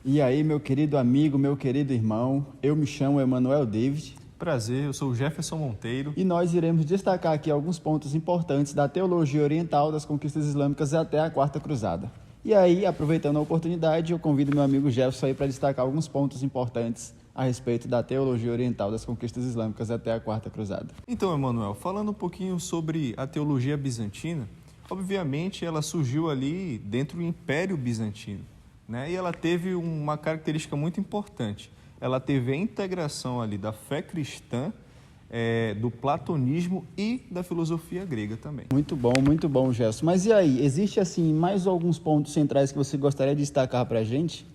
E aí, meu querido amigo, meu querido irmão, eu me chamo Emanuel David Prazer, eu sou o Jefferson Monteiro. e nós iremos destacar aqui alguns pontos importantes da teologia oriental das conquistas islâmicas até a Quarta Cruzada. E aí, aproveitando a oportunidade, eu convido meu amigo Jefferson aí para destacar alguns pontos importantes a respeito da teologia oriental das conquistas islâmicas até a Quarta Cruzada. Então, Emanuel, falando um pouquinho sobre a teologia bizantina, obviamente ela surgiu ali dentro do Império Bizantino, né? E ela teve uma característica muito importante. Ela teve a integração ali da fé cristã, do platonismo e da filosofia grega também. Muito bom, Jefferson. Mas e aí, existe assim mais alguns pontos centrais que você gostaria de destacar para a gente?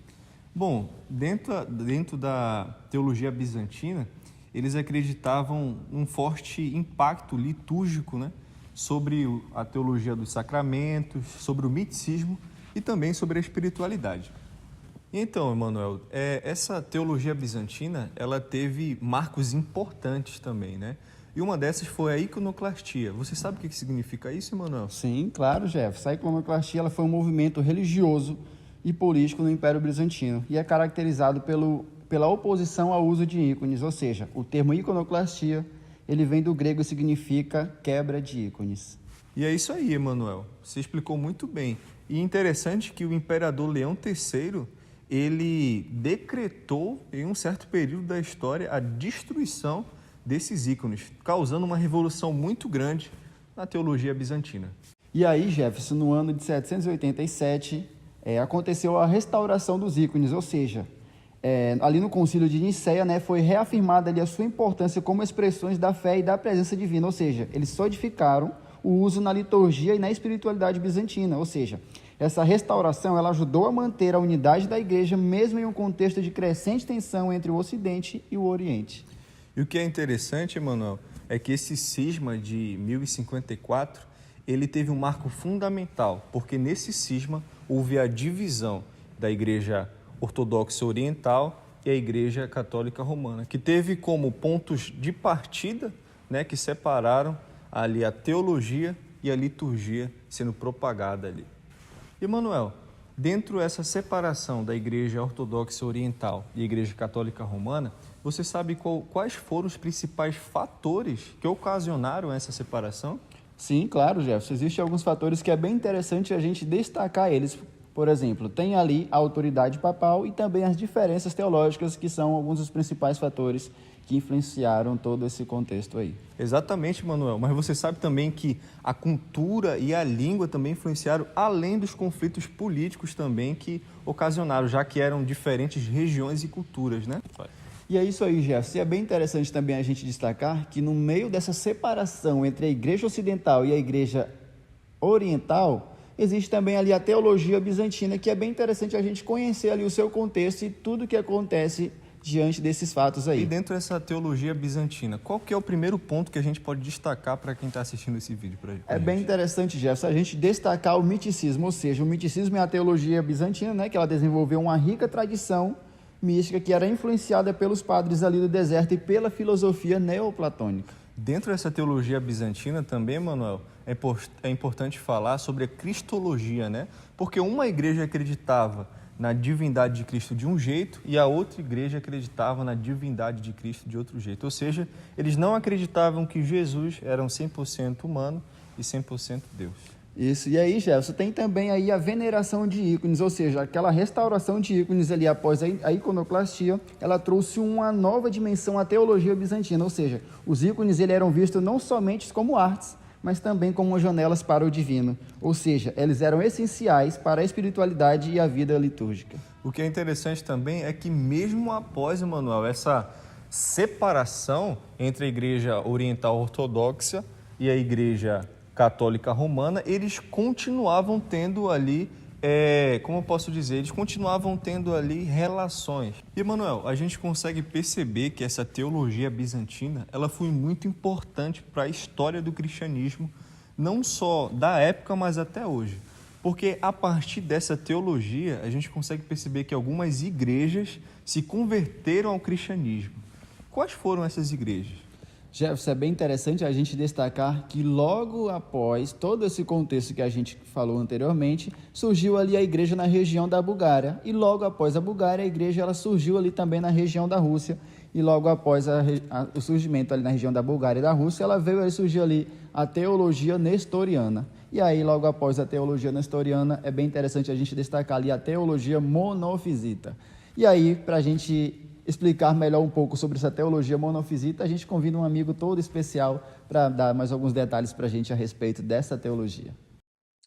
Bom, dentro da teologia bizantina, eles acreditavam um forte impacto litúrgico, né, sobre a teologia dos sacramentos, sobre o misticismo e também sobre a espiritualidade. Então, Emanuel, essa teologia bizantina, ela teve marcos importantes também, né? E uma dessas foi a iconoclastia. Você sabe o que significa isso, Emanuel? Sim, claro, Jefferson. A iconoclastia ela foi um movimento religioso e político no Império Bizantino e é caracterizado pela oposição ao uso de ícones, ou seja, o termo iconoclastia ele vem do grego e significa quebra de ícones. E é isso aí, Emanuel. Você explicou muito bem. E interessante que o imperador Leão III, ele decretou em um certo período da história a destruição desses ícones, causando uma revolução muito grande na teologia bizantina. E aí, Jefferson, no ano de 787, aconteceu a restauração dos ícones, ou seja, ali no Concílio de Nicéia, né, foi reafirmada ali a sua importância como expressões da fé e da presença divina, ou seja, eles solidificaram o uso na liturgia e na espiritualidade bizantina, ou seja, essa restauração ela ajudou a manter a unidade da igreja, mesmo em um contexto de crescente tensão entre o Ocidente e o Oriente. E o que é interessante, Emanuel, é que esse cisma de 1054, ele teve um marco fundamental, porque nesse cisma houve a divisão da Igreja Ortodoxa Oriental e a Igreja Católica Romana, que teve como pontos de partida, né, que separaram ali a teologia e a liturgia sendo propagada ali. Emanuel, dentro dessa separação da Igreja Ortodoxa Oriental e a Igreja Católica Romana, você sabe quais foram os principais fatores que ocasionaram essa separação? Sim, claro, Jefferson. Existem alguns fatores que é bem interessante a gente destacar eles. Por exemplo, tem ali a autoridade papal e também as diferenças teológicas, que são alguns dos principais fatores que influenciaram todo esse contexto aí. Exatamente, Manuel. Mas você sabe também que a cultura e a língua também influenciaram, além dos conflitos políticos também que ocasionaram, já que eram diferentes regiões e culturas, né? E é isso aí, Jefferson. E é bem interessante também a gente destacar que no meio dessa separação entre a Igreja Ocidental e a Igreja Oriental, existe também ali a teologia bizantina, que é bem interessante a gente conhecer ali o seu contexto e tudo o que acontece diante desses fatos aí. E dentro dessa teologia bizantina, qual que é o primeiro ponto que a gente pode destacar para quem está assistindo esse vídeo? É bem interessante, Jefferson, a gente destacar o miticismo, ou seja, o miticismo é a teologia bizantina, né, que ela desenvolveu uma rica tradição mística que era influenciada pelos padres ali do deserto e pela filosofia neoplatônica. Dentro dessa teologia bizantina também, Manuel, é importante falar sobre a cristologia, né? Porque uma igreja acreditava na divindade de Cristo de um jeito e a outra igreja acreditava na divindade de Cristo de outro jeito. Ou seja, eles não acreditavam que Jesus era um 100% humano e 100% Deus. Isso, e aí, Jefferson, tem também aí a veneração de ícones, ou seja, aquela restauração de ícones ali após a iconoclastia, ela trouxe uma nova dimensão à teologia bizantina, ou seja, os ícones eram vistos não somente como artes, mas também como janelas para o divino, ou seja, eles eram essenciais para a espiritualidade e a vida litúrgica. O que é interessante também é que mesmo após, Emanuel, essa separação entre a Igreja Oriental Ortodoxa e a Igreja Católica Romana, eles continuavam tendo ali, como eu posso dizer, eles continuavam tendo ali relações. E, Emanuel, a gente consegue perceber que essa teologia bizantina, ela foi muito importante para a história do cristianismo, não só da época, mas até hoje. Porque a partir dessa teologia, a gente consegue perceber que algumas igrejas se converteram ao cristianismo. Quais foram essas igrejas? Jefferson, é bem interessante a gente destacar que logo após todo esse contexto que a gente falou anteriormente, surgiu ali a igreja na região da Bulgária, e logo após a Bulgária, a igreja ela surgiu ali também na região da Rússia, e logo após o surgimento ali na região da Bulgária e da Rússia, ela veio a surgir ali a teologia nestoriana. E aí, logo após a teologia nestoriana, é bem interessante a gente destacar ali a teologia monofisita. E aí, para a gente explicar melhor um pouco sobre essa teologia monofisita, a gente convida um amigo todo especial para dar mais alguns detalhes para a gente a respeito dessa teologia.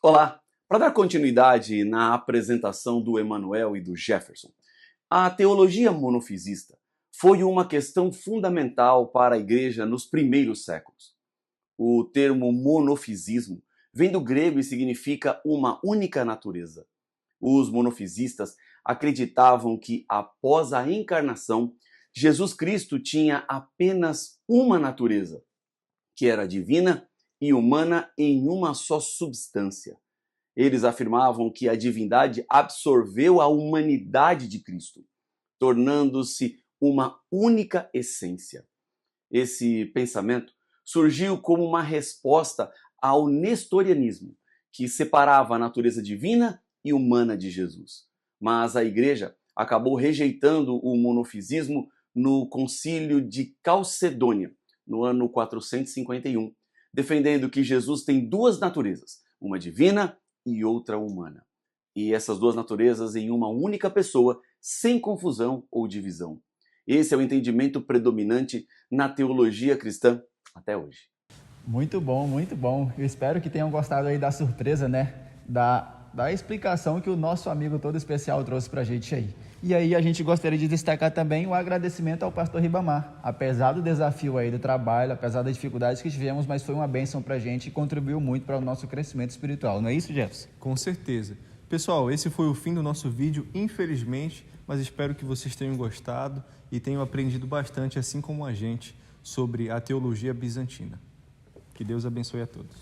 Olá! Para dar continuidade na apresentação do Emanuel e do Jefferson, a teologia monofisista foi uma questão fundamental para a igreja nos primeiros séculos. O termo monofisismo vem do grego e significa uma única natureza. Os monofisistas acreditavam que, após a encarnação, Jesus Cristo tinha apenas uma natureza, que era divina e humana em uma só substância. Eles afirmavam que a divindade absorveu a humanidade de Cristo, tornando-se uma única essência. Esse pensamento surgiu como uma resposta ao nestorianismo, que separava a natureza divina e humana de Jesus. Mas a igreja acabou rejeitando o monofisismo no Concílio de Calcedônia, no ano 451, defendendo que Jesus tem duas naturezas, uma divina e outra humana. E essas duas naturezas em uma única pessoa, sem confusão ou divisão. Esse é o entendimento predominante na teologia cristã até hoje. Muito bom, muito bom. Eu espero que tenham gostado aí da surpresa, né? Da explicação que o nosso amigo todo especial trouxe pra gente aí. E aí a gente gostaria de destacar também o agradecimento ao pastor Ribamar. Apesar do desafio aí do trabalho, apesar das dificuldades que tivemos, mas foi uma bênção pra gente e contribuiu muito para o nosso crescimento espiritual. Não é isso, Jefferson? Com certeza. Pessoal, esse foi o fim do nosso vídeo, infelizmente, mas espero que vocês tenham gostado e tenham aprendido bastante, assim como a gente, sobre a teologia bizantina. Que Deus abençoe a todos.